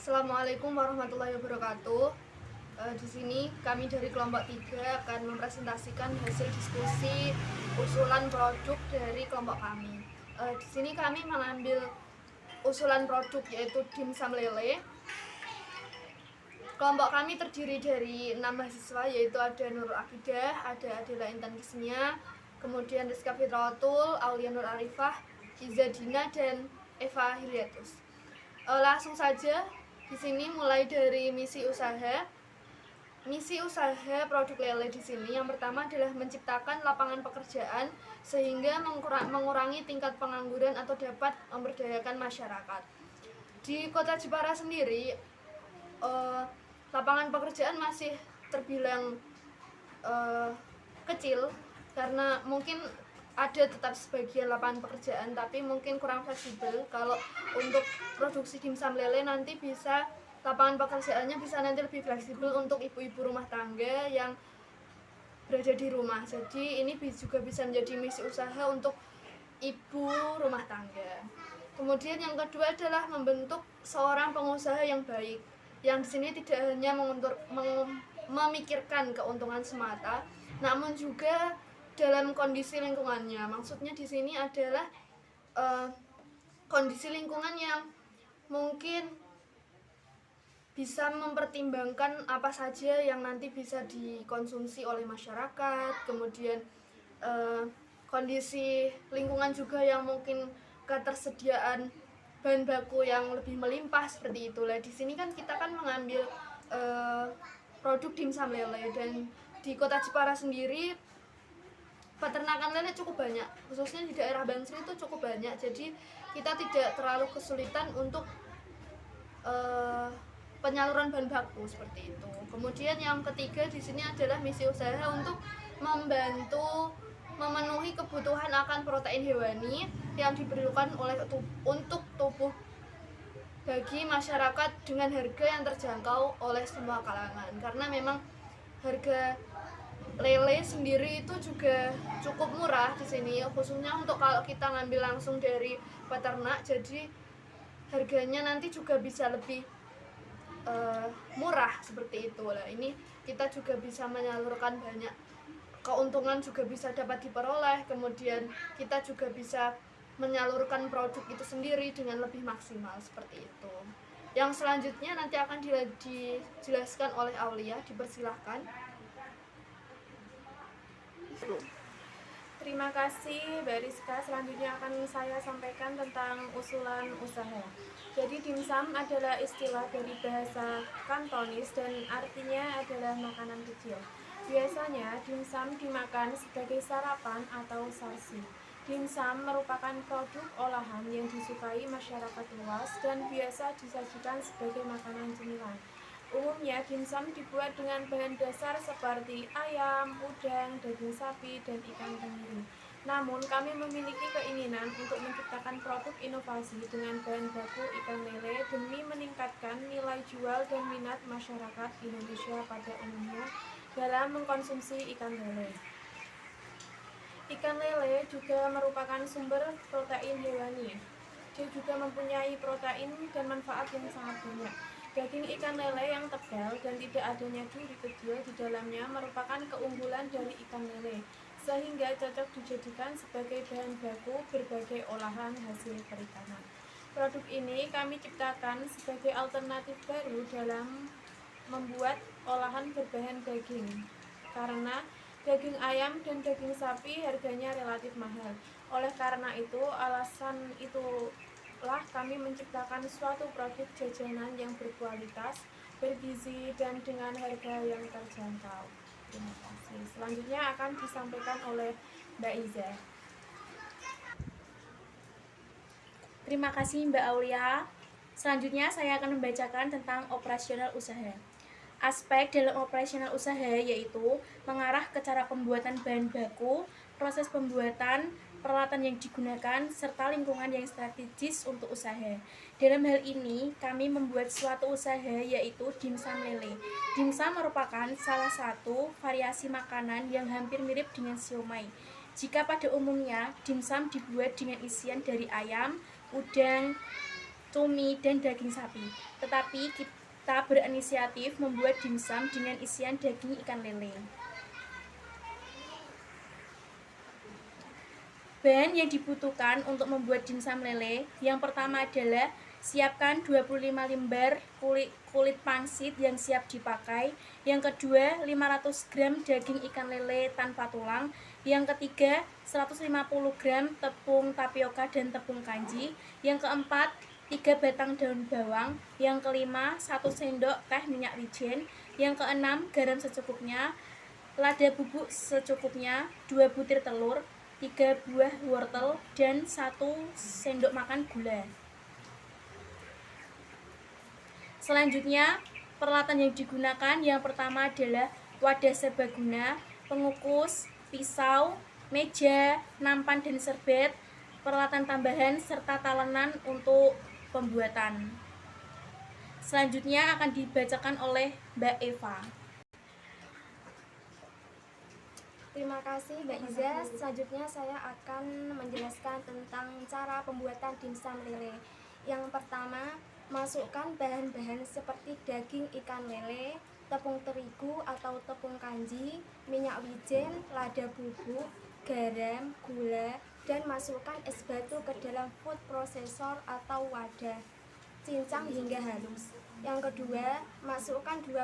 Assalamualaikum warahmatullahi wabarakatuh. Di sini kami dari kelompok 3 akan mempresentasikan hasil diskusi usulan produk dari kelompok kami. Di sini kami mengambil usulan produk yaitu dimsum lele. Kelompok kami terdiri dari 6 mahasiswa, yaitu ada Nurul Akidah, ada Adela Intan Kisnia, kemudian Rizka Fitrawatul, Aulia Nur Arifah, Iza Dina, dan Eva Hilyatus. Langsung saja, di sini mulai dari misi usaha. Misi usaha produk lele di sini yang pertama adalah menciptakan lapangan pekerjaan sehingga mengurangi tingkat pengangguran atau dapat memberdayakan masyarakat. Di Kota Jepara sendiri, lapangan pekerjaan masih terbilang kecil karena mungkin ada tetap sebagian lapangan pekerjaan tapi mungkin kurang fleksibel. Kalau untuk produksi dimsum lele nanti bisa lapangan pekerjaannya bisa nanti lebih fleksibel untuk ibu-ibu rumah tangga yang berada di rumah. Jadi ini juga bisa menjadi misi usaha untuk ibu rumah tangga. Kemudian yang kedua adalah membentuk seorang pengusaha yang baik, yang di sini tidak hanya memikirkan keuntungan semata, namun juga dalam kondisi lingkungannya. Maksudnya di sini adalah kondisi lingkungan yang mungkin bisa mempertimbangkan apa saja yang nanti bisa dikonsumsi oleh masyarakat, kemudian kondisi lingkungan juga yang mungkin ketersediaan bahan baku yang lebih melimpah seperti itulah. Di sini kan kita kan mengambil produk dimsum lele, dan di Kota Jepara sendiri peternakan lele cukup banyak, khususnya di daerah Bangsri itu cukup banyak. Jadi kita tidak terlalu kesulitan untuk penyaluran bahan baku seperti itu. Kemudian yang ketiga di sini adalah misi usaha untuk membantu memenuhi kebutuhan akan protein hewani yang diperlukan untuk tubuh bagi masyarakat dengan harga yang terjangkau oleh semua kalangan. Karena memang harga lele sendiri itu juga cukup murah di sini, khususnya untuk kalau kita ngambil langsung dari peternak. Jadi harganya nanti juga bisa lebih murah seperti itu lah. Ini kita juga bisa menyalurkan banyak keuntungan, juga bisa dapat diperoleh. Kemudian kita juga bisa menyalurkan produk itu sendiri dengan lebih maksimal seperti itu. Yang selanjutnya nanti akan dijelaskan oleh Aulia. Dipersilahkan. Terima kasih Mbak Rizka. Selanjutnya akan saya sampaikan tentang usulan usaha. Jadi dimsum adalah istilah dari bahasa Kantonis dan artinya adalah makanan kecil. Biasanya dimsum dimakan sebagai sarapan atau sarsi. Dimsum merupakan produk olahan yang disukai masyarakat luas dan biasa disajikan sebagai makanan cemilan. Umumnya dimsum dibuat dengan bahan dasar seperti ayam, udang, daging sapi, dan ikan tenggiri. Namun kami memiliki keinginan untuk menciptakan produk inovasi dengan bahan baku ikan lele demi meningkatkan nilai jual dan minat masyarakat Indonesia pada umumnya dalam mengkonsumsi ikan lele. Ikan lele juga merupakan sumber protein hewani. Dia juga mempunyai protein dan manfaat yang sangat banyak. Daging ikan lele yang tebal dan tidak adanya duri kecil di dalamnya merupakan keunggulan dari ikan lele, sehingga cocok dijadikan sebagai bahan baku berbagai olahan hasil perikanan. Produk ini kami ciptakan sebagai alternatif baru dalam membuat olahan berbahan daging, karena daging ayam dan daging sapi harganya relatif mahal. Oleh karena itu, alasan itu kami menciptakan suatu produk jajanan yang berkualitas, bergizi, dan dengan harga yang terjangkau. Terima kasih. Selanjutnya akan disampaikan oleh Mbak Iza. Terima kasih Mbak Aulia. Selanjutnya saya akan membacakan tentang operasional usaha. Aspek dalam operasional usaha yaitu mengarah ke cara pembuatan bahan baku, proses pembuatan, peralatan yang digunakan, serta lingkungan yang strategis untuk usaha. Dalam hal ini, kami membuat suatu usaha yaitu dimsum lele. Dimsum merupakan salah satu variasi makanan yang hampir mirip dengan siomay. Jika pada umumnya, dimsum dibuat dengan isian dari ayam, udang, cumi, dan daging sapi. Tetapi kita berinisiatif membuat dimsum dengan isian daging ikan lele. Bahan yang dibutuhkan untuk membuat dimsum lele, yang pertama adalah siapkan 25 lembar kulit pangsit yang siap dipakai. Yang kedua, 500 gram daging ikan lele tanpa tulang. Yang ketiga, 150 gram tepung tapioka dan tepung kanji. Yang keempat, 3 batang daun bawang. Yang kelima, 1 sendok teh minyak wijen. Yang keenam, garam secukupnya. Lada bubuk secukupnya, 2 butir telur, 3 buah wortel, dan 1 sendok makan gula. Selanjutnya, peralatan yang digunakan yang pertama adalah wadah serbaguna, pengukus, pisau, meja, nampan dan serbet, peralatan tambahan, serta talenan untuk pembuatan. Selanjutnya akan dibacakan oleh Mbak Eva. Terima kasih Mbak Iza. Selanjutnya saya akan menjelaskan tentang cara pembuatan dimsum lele. Yang pertama, masukkan bahan-bahan seperti daging ikan lele, tepung terigu atau tepung kanji, minyak wijen, lada bubuk, garam, gula, dan masukkan es batu ke dalam food processor atau wadah. Cincang hingga halus. Yang kedua, masukkan 2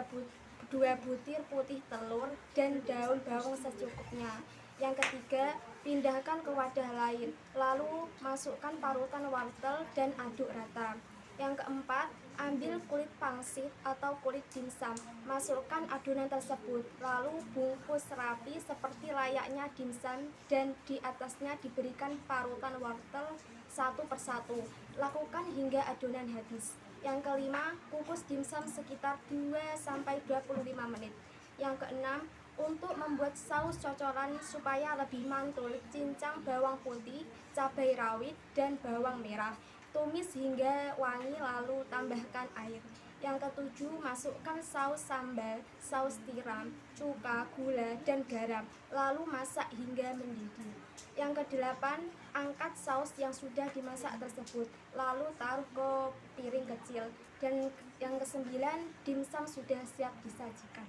butir putih telur dan daun bawang secukupnya. Yang ketiga, pindahkan ke wadah lain, lalu masukkan parutan wortel dan aduk rata. Yang keempat, ambil kulit pangsit atau kulit dimsum, masukkan adonan tersebut, lalu bungkus rapi seperti layaknya dimsum dan di atasnya diberikan parutan wortel satu persatu. Lakukan hingga adonan habis. Yang kelima, kukus dimsum sekitar 2-25 menit. Yang keenam, untuk membuat saus cocolan supaya lebih mantul, cincang bawang putih, cabai rawit, dan bawang merah. Tumis hingga wangi lalu tambahkan air. Yang ketujuh, masukkan saus sambal, saus tiram, cuka, gula, dan garam, lalu masak hingga mendidih. Yang kedelapan, angkat saus yang sudah dimasak tersebut, lalu taruh ke piring kecil. Dan yang kesembilan, dimsum sudah siap disajikan.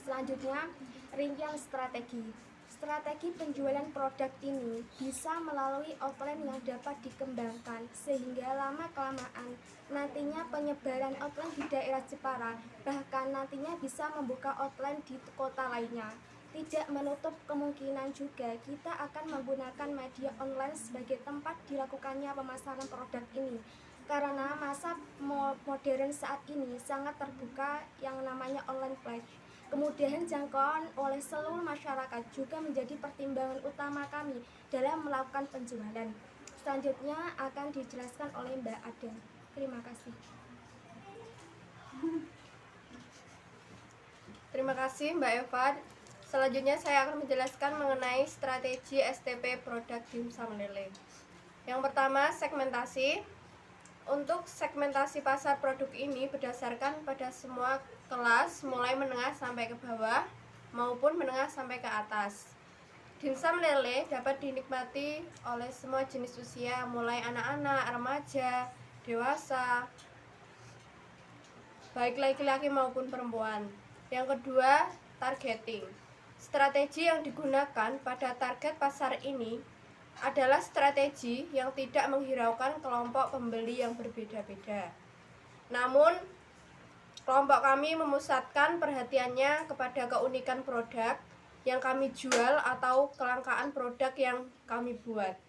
Selanjutnya, rincian strategi. Strategi penjualan produk ini bisa melalui outline yang dapat dikembangkan sehingga lama-kelamaan nantinya penyebaran outline di daerah Jepara, bahkan nantinya bisa membuka outline di kota lainnya. Tidak menutup kemungkinan juga kita akan menggunakan media online sebagai tempat dilakukannya pemasaran produk ini. Karena masa modern saat ini sangat terbuka yang namanya online place. Kemudahan jangkauan oleh seluruh masyarakat juga menjadi pertimbangan utama kami dalam melakukan penjualan. Selanjutnya akan dijelaskan oleh Mbak Ada. Terima kasih. Terima kasih Mbak Eva. Selanjutnya saya akan menjelaskan mengenai strategi STP produk dimsum lele. Yang pertama, segmentasi. Untuk segmentasi pasar produk ini berdasarkan pada semua kelas, mulai menengah sampai ke bawah maupun menengah sampai ke atas. Dimsum lele dapat dinikmati oleh semua jenis usia, mulai anak-anak, remaja, dewasa, baik laki-laki maupun perempuan. Yang kedua, targeting. Strategi yang digunakan pada target pasar ini adalah strategi yang tidak menghiraukan kelompok pembeli yang berbeda-beda. Namun, kelompok kami memusatkan perhatiannya kepada keunikan produk yang kami jual atau kelangkaan produk yang kami buat.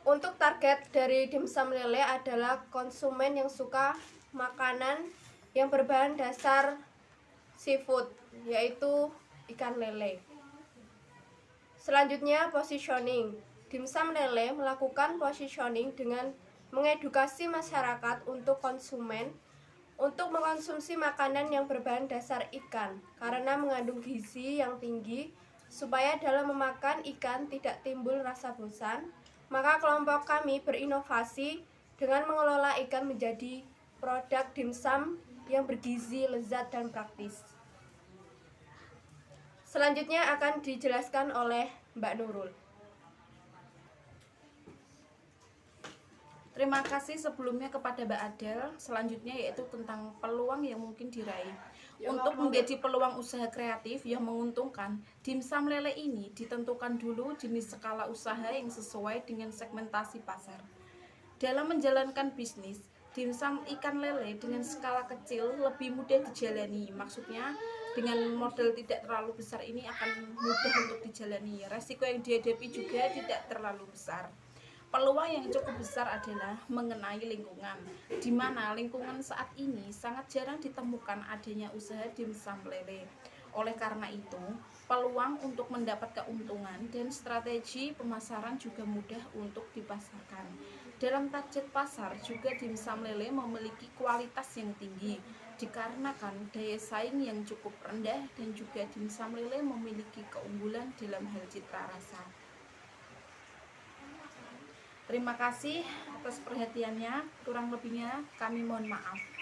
Untuk target dari dimsum lele adalah konsumen yang suka makanan yang berbahan dasar seafood, yaitu ikan lele. Selanjutnya, positioning. Dimsum lele melakukan positioning dengan mengedukasi masyarakat untuk konsumen untuk mengkonsumsi makanan yang berbahan dasar ikan karena mengandung gizi yang tinggi supaya dalam memakan ikan tidak timbul rasa bosan. Maka kelompok kami berinovasi dengan mengelola ikan menjadi produk dimsum yang bergizi, lezat, dan praktis. Selanjutnya akan dijelaskan oleh Mbak Nurul. Terima kasih sebelumnya kepada Mbak Adel. Selanjutnya yaitu tentang peluang yang mungkin diraih. Untuk menjadi peluang usaha kreatif yang menguntungkan, dimsum lele ini ditentukan dulu jenis skala usaha yang sesuai dengan segmentasi pasar. Dalam menjalankan bisnis, dimsum ikan lele dengan skala kecil lebih mudah dijalani. Maksudnya dengan modal tidak terlalu besar ini akan mudah untuk dijalani. Resiko yang dihadapi juga tidak terlalu besar. Peluang yang cukup besar adalah mengenai lingkungan, di mana lingkungan saat ini sangat jarang ditemukan adanya usaha dimsum lele. Oleh karena itu, peluang untuk mendapat keuntungan dan strategi pemasaran juga mudah untuk dipasarkan. Dalam target pasar juga dimsum lele memiliki kualitas yang tinggi, dikarenakan daya saing yang cukup rendah dan juga dimsum lele memiliki keunggulan dalam hal citra rasa. Terima kasih atas perhatiannya, kurang lebihnya kami mohon maaf.